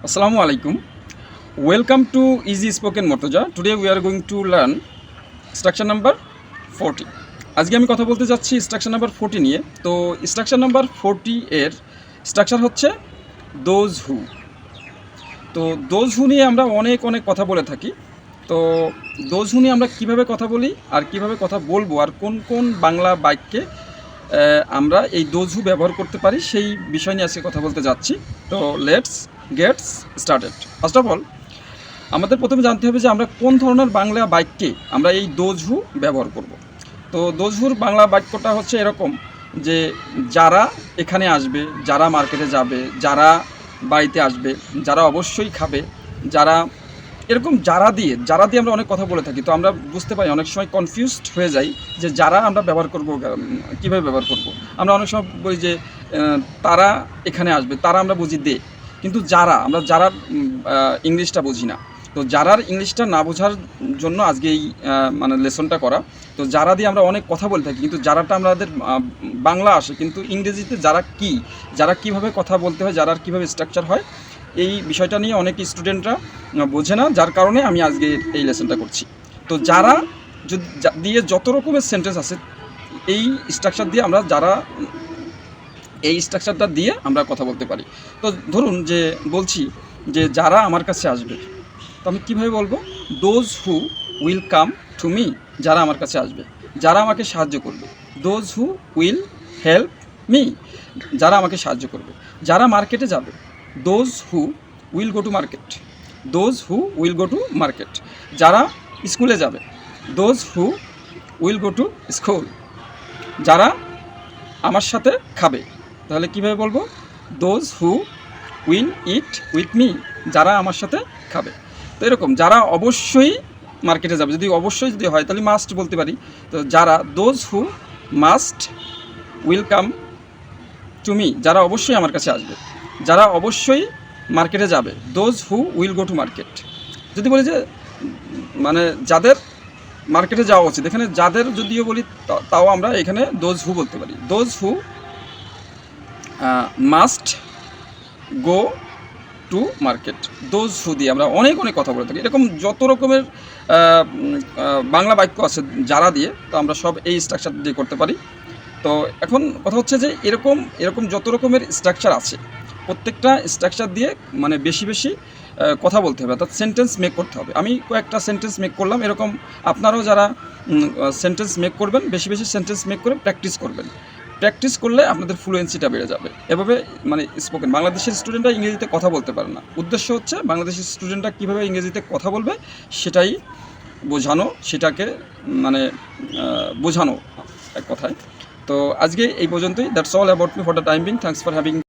Assalamu alaikum. Welcome to Easy Spoken Mortoja. Today we are going to learn structure number 40. আজকে আমি কথা বলতে যাচ্ছি স্ট্রাকচার নাম্বার 40 নিয়ে। তো স্ট্রাকচার নাম্বার 40 এর স্ট্রাকচার হচ্ছে দোজ হু। তো দোজ হু নিয়ে আমরা অনেক কথা বলে থাকি। তো দোজ হু নিয়ে আমরা কীভাবে কথা বলি আর কীভাবে কথা বলবো আর কোন কোন বাংলা বাক্যে আমরা এই দোজ হু ব্যবহার করতে পারি সেই বিষয় নিয়ে আজকে কথা বলতে যাচ্ছি। তো let's gets started. First of all আমাদের প্রথমে জানতে হবে যে আমরা কোন ধরনের বাংলা বাক্যে আমরা এই দোজ হু ব্যবহার করব। তো দোজ হুর বাংলা বাক্যটা হচ্ছে এরকম যে যারা এখানে আসবে, যারা মার্কেটে যাবে, যারা বাড়িতে আসবে, যারা অবশ্যই খাবে, যারা এরকম যারা দিয়ে আমরা অনেক কথা বলে থাকি। তো আমরা বুঝতে পারি অনেক সময় কনফিউজড হয়ে যাই যে যারা আমরা ব্যবহার করব কীভাবে ব্যবহার করব। আমরা অনেক সময় বলি যে তারা এখানে আসবে, তারা আমরা বুঝি দে, কিন্তু আমরা যারা ইংলিশটা বুঝি না। তো যারার ইংলিশটা না বোঝার জন্য আজকে এই লেসনটা করা। তো যারা দিয়ে আমরা অনেক কথা বলে থাকি, কিন্তু যারাটা আমাদের বাংলা আসে, কিন্তু ইংরেজিতে যারা কীভাবে কথা বলতে হয়, যারার কীভাবে স্ট্রাকচার হয়, এই বিষয়টা নিয়ে অনেক স্টুডেন্টরা বোঝে না, যার কারণে আমি আজকে এই লেসনটা করছি। তো যারা দিয়ে যত রকমের সেন্টেন্স আছে এই স্ট্রাকচার দিয়ে আমরা এই স্ট্রাকচারটা দিয়ে আমরা কথা বলতে পারি। তো ধরুন যে বলছি যে যারা আমার কাছে আসবে, তো আমি কীভাবে বলবো? Those who will come to me, যারা আমার কাছে আসবে, যারা আমাকে সাহায্য করবে। Those who will help me, যারা আমাকে সাহায্য করবে। যারা মার্কেটে যাবে, those who will go to market. Those who will go to market. যারা স্কুলে যাবে, those who will go to school. যারা আমার সাথে খাবে, তাহলে কীভাবে বলবো? Those who will eat with me, যারা আমার সাথে খাবে। তো এরকম যারা অবশ্যই মার্কেটে যাবে, যদি হয় তাহলে মাস্ট বলতে পারি। তো যারা those who must will come to me, যারা অবশ্যই আমার কাছে আসবে। যারা অবশ্যই মার্কেটে যাবে, those who will go to market. যদি বলি যে যাদের মার্কেটে যাওয়া উচিত, এখানে যাদের যদিও বলি তাও আমরা এখানে দোজ হু বলতে পারি। Those who must go to market. Those হু দিয়ে আমরা অনেক কথা বলে থাকি। এরকম যত রকমের বাংলা বাক্য আছে যারা দিয়ে, তো আমরা সব এই স্ট্রাকচার দিয়ে করতে পারি। তো এখন কথা হচ্ছে যে এরকম যত রকমের স্ট্রাকচার আছে, প্রত্যেকটা স্ট্রাকচার দিয়ে বেশি কথা বলতে হবে, অর্থাৎ সেন্টেন্স মেক করতে হবে। আমি কয়েকটা সেন্টেন্স মেক করলাম, এরকম আপনারাও যারা সেন্টেন্স মেক করবেন, বেশি সেন্টেন্স মেক করে প্র্যাকটিস করবেন। প্র্যাকটিস করলে আপনাদের ফ্লুয়েন্সিটা বেড়ে যাবে। এভাবে স্পোকেন, বাংলাদেশের স্টুডেন্টরা ইংরেজিতে কথা বলতে পারে না। উদ্দেশ্য হচ্ছে বাংলাদেশের স্টুডেন্টরা কীভাবে ইংরেজিতে কথা বলবে সেটাই বোঝানো, সেটাকে বোঝানো এক কথায়। তো আজকে এই পর্যন্তই। That's all about me for the time being. Thanks for having